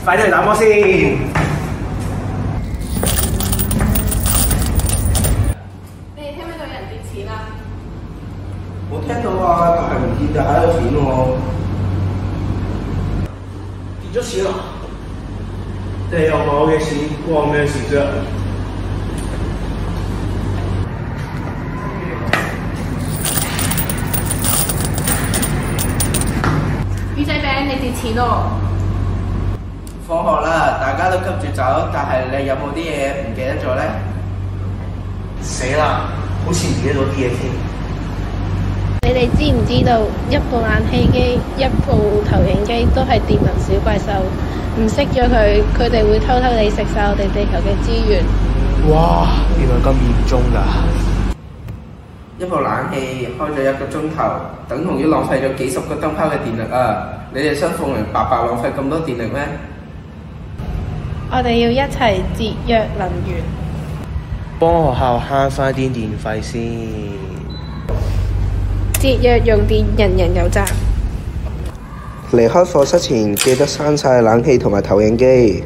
快啲去打波先。你哋聽唔聽到有人跌錢啊？我聽到啊，但係唔見就喺度錢喎。跌咗錢啦！你有我嘅錢，關我咩事啫魚仔餅，你跌錢喎！放學啦，大家都急住走，但係你有冇啲嘢唔記得咗咧？死啦！好似唔記得咗啲嘢添。你哋知唔知道一部冷氣機、一部投影機都係電能小怪獸？唔熄咗佢，佢哋會偷偷地食晒我哋地球嘅資源。哇！原來咁嚴重㗎！一部冷氣開咗1個鐘頭，等同於浪費咗幾十個燈泡嘅電力啊！你哋想奉人白白浪費咁多電力咩？我哋要一齊節約能源，幫學校慳翻啲電費先。節約用電，人人有責。離開課室前記得閂晒冷氣同埋投影機。